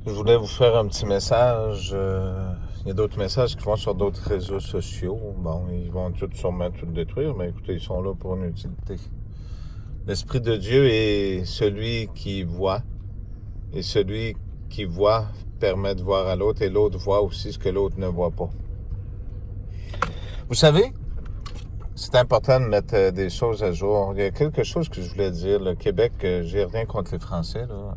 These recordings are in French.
Je voulais vous faire un petit message. Il y a d'autres messages qui vont sur d'autres réseaux sociaux. Bon, ils vont sûrement tout détruire, mais écoutez, ils sont là pour une utilité. L'Esprit de Dieu est celui qui voit. Et celui qui voit permet de voir à l'autre, et l'autre voit aussi ce que l'autre ne voit pas. Vous savez, c'est important de mettre des choses à jour. Il y a quelque chose que je voulais dire. Le Québec, j'ai rien contre les Français, là,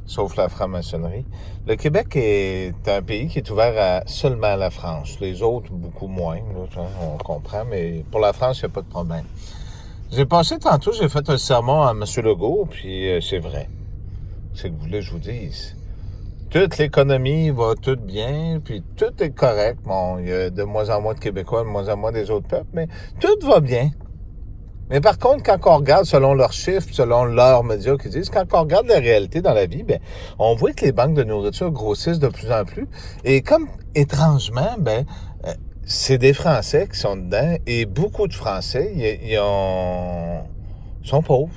sauf la franc-maçonnerie. Le Québec est un pays qui est ouvert seulement à la France. Les autres, beaucoup moins, là, on comprend, mais pour la France, il n'y a pas de problème. J'ai fait un sermon à M. Legault, puis c'est vrai. C'est que vous voulez que je vous dise. Toute l'économie va tout bien, puis tout est correct. Bon, il y a de moins en moins de Québécois, de moins en moins des autres peuples, mais tout va bien. Mais par contre, quand on regarde selon leurs chiffres, selon leurs médias qui disent, quand on regarde la réalité dans la vie, ben, on voit que les banques de nourriture grossissent de plus en plus. Et comme étrangement, c'est des Français qui sont dedans, et beaucoup de Français, sont pauvres.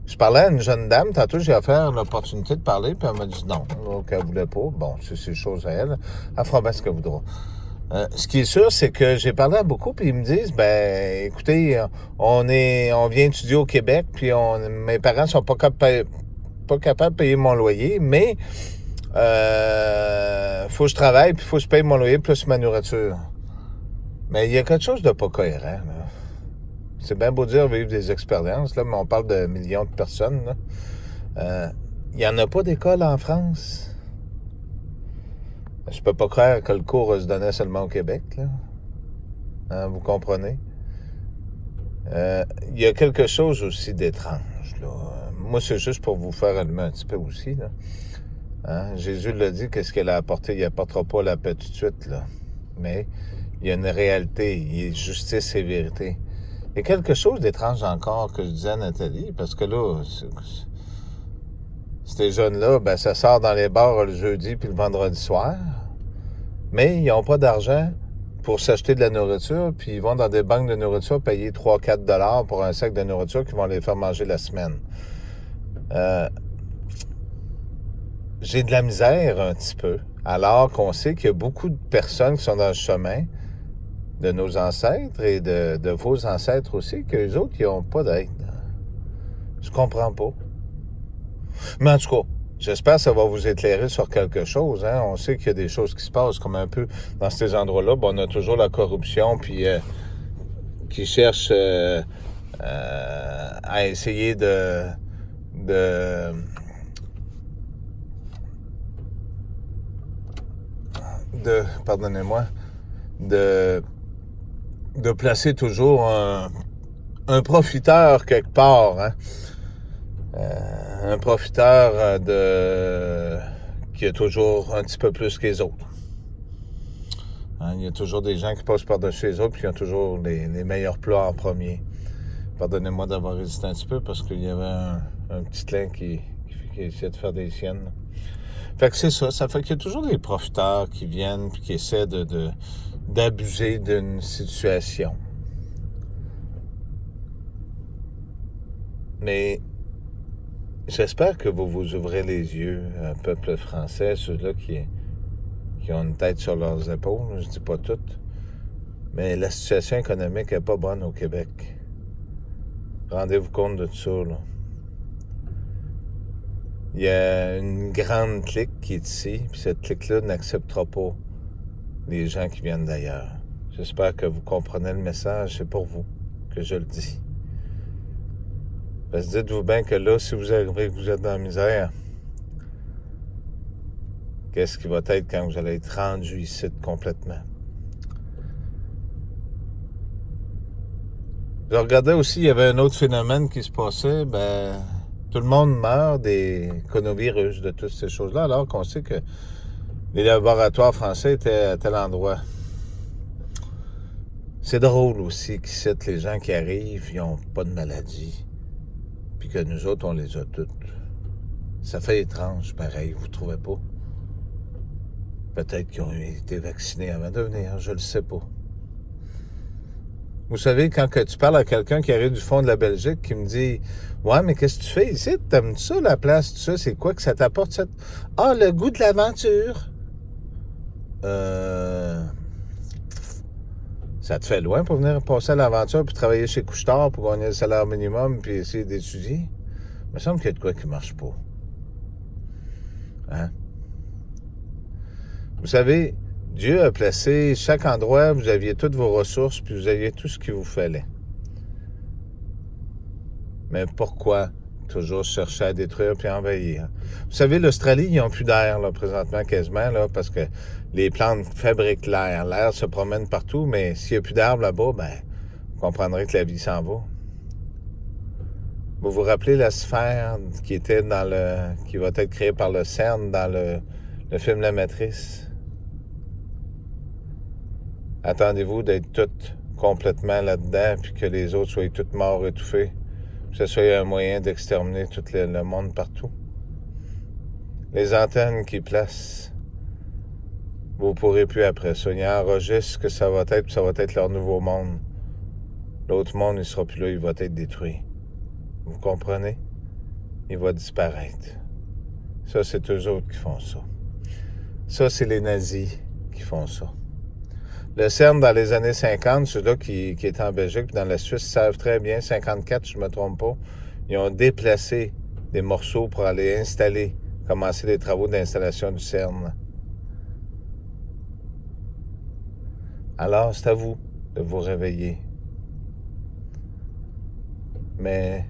Je parlais à une jeune dame, tantôt j'ai offert l'opportunité de parler, puis elle m'a dit non, qu'elle voulait pas. Bon, c'est chose à elle. Elle fera bien ce qu'elle voudra. Ce qui est sûr, c'est que j'ai parlé à beaucoup, puis ils me disent, écoutez, on vient étudier au Québec, puis mes parents sont pas capables de payer mon loyer, mais faut que je travaille, puis faut que je paye mon loyer plus ma nourriture. Mais il y a quelque chose de pas cohérent, là. C'est bien beau dire vivre des expériences, là, mais on parle de millions de personnes, là. Il n'y en a pas d'école en France. Je peux pas croire que le cours se donnait seulement au Québec, là. Hein, vous comprenez? Il y a quelque chose aussi d'étrange, là. Moi, c'est juste pour vous faire allumer un petit peu aussi, là. Hein? Jésus l'a dit, qu'est-ce qu'il a apporté? Il n'apportera pas la paix tout de suite, là. Mais il y a une réalité, il y a justice et vérité. Il y a quelque chose d'étrange encore que je disais à Nathalie, parce que là, ces jeunes-là, ça sort dans les bars le jeudi puis le vendredi soir, mais ils n'ont pas d'argent pour s'acheter de la nourriture, puis ils vont dans des banques de nourriture payer 3-4 $ pour un sac de nourriture qui vont les faire manger la semaine. J'ai de la misère un petit peu, alors qu'on sait qu'il y a beaucoup de personnes qui sont dans le chemin de nos ancêtres et de vos ancêtres aussi, qu'eux autres, ils n'ont pas d'aide. Je comprends pas. Mais en tout cas, j'espère que ça va vous éclairer sur quelque chose. Hein? On sait qu'il y a des choses qui se passent, comme un peu dans ces endroits-là. On a toujours la corruption, puis qui cherche à essayer pardonnez-moi, de placer toujours un profiteur quelque part, hein? Un profiteur qui a toujours un petit peu plus que les autres. Hein, il y a toujours des gens qui passent par-dessus les autres et qui ont toujours les meilleurs plats en premier. Pardonnez-moi d'avoir hésité un petit peu parce qu'il y avait un petit clin qui essayait de faire des siennes. Fait que c'est ça. Ça fait qu'il y a toujours des profiteurs qui viennent et qui essaient d'abuser d'une situation. Mais j'espère que vous vous ouvrez les yeux, peuple français, ceux-là qui ont une tête sur leurs épaules, je dis pas toutes, mais la situation économique n'est pas bonne au Québec. Rendez-vous compte de tout ça, là. Il y a une grande clique qui est ici, puis cette clique-là n'acceptera pas les gens qui viennent d'ailleurs. J'espère que vous comprenez le message, c'est pour vous que je le dis. Parce que dites-vous bien que là, si vous arrivez que vous êtes dans la misère, qu'est-ce qui va être quand vous allez être rendu ici complètement? Je regardais aussi, il y avait un autre phénomène qui se passait, tout le monde meurt des coronavirus, de toutes ces choses-là, alors qu'on sait que les laboratoires français étaient à tel endroit. C'est drôle aussi qu'ici, les gens qui arrivent, ils n'ont pas de maladie, puis que nous autres, on les a toutes. Ça fait étrange, pareil, vous trouvez pas? Peut-être qu'ils ont été vaccinés avant de venir, je le sais pas. Vous savez, quand que tu parles à quelqu'un qui arrive du fond de la Belgique, qui me dit « Ouais, mais qu'est-ce que tu fais ici? T'aimes ça, la place? Tout ça, c'est quoi que ça t'apporte? Ça? » Ah, le goût de l'aventure. Ça te fait loin pour venir passer à l'aventure puis travailler chez Couche-Tard pour gagner le salaire minimum puis essayer d'étudier? Il me semble qu'il y a de quoi qui marche pas. Hein? Vous savez, Dieu a placé chaque endroit, vous aviez toutes vos ressources puis vous aviez tout ce qu'il vous fallait. Mais pourquoi toujours chercher à détruire puis envahir? Vous savez, l'Australie, ils n'ont plus d'air, là, présentement, quasiment, là, parce que les plantes fabriquent l'air. L'air se promène partout, mais s'il n'y a plus d'arbres là-bas, ben, vous comprendrez que la vie s'en va. Vous vous rappelez la sphère qui était qui va être créée par le CERN dans le film La Matrice? Attendez-vous d'être toutes complètement là-dedans puis que les autres soient toutes morts, étouffés? Que ce soit un moyen d'exterminer tout le monde partout. Les antennes qui placent, vous ne pourrez plus après ça. Ils enregistrent ce que ça va être, puis ça va être leur nouveau monde. L'autre monde, il ne sera plus là, il va être détruit. Vous comprenez? Il va disparaître. Ça, c'est eux autres qui font ça. Ça, c'est les nazis qui font ça. Le CERN, dans les années 50, ceux-là qui étaient en Belgique, puis dans la Suisse, savent très bien, 54, je ne me trompe pas, ils ont déplacé des morceaux pour aller commencer les travaux d'installation du CERN. Alors, c'est à vous de vous réveiller. Mais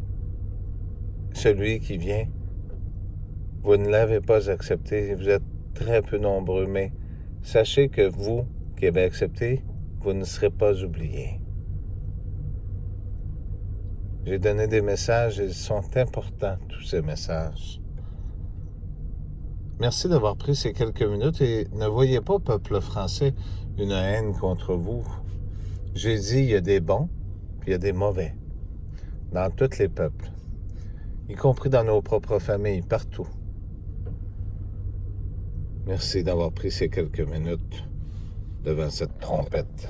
celui qui vient, vous ne l'avez pas accepté, vous êtes très peu nombreux, mais sachez que vous, qui avez accepté, vous ne serez pas oubliés. J'ai donné des messages et ils sont importants, tous ces messages. Merci d'avoir pris ces quelques minutes et ne voyez pas, peuple français, une haine contre vous. J'ai dit, il y a des bons, puis il y a des mauvais, dans tous les peuples, y compris dans nos propres familles, partout. Merci d'avoir pris ces quelques minutes devant cette trompette.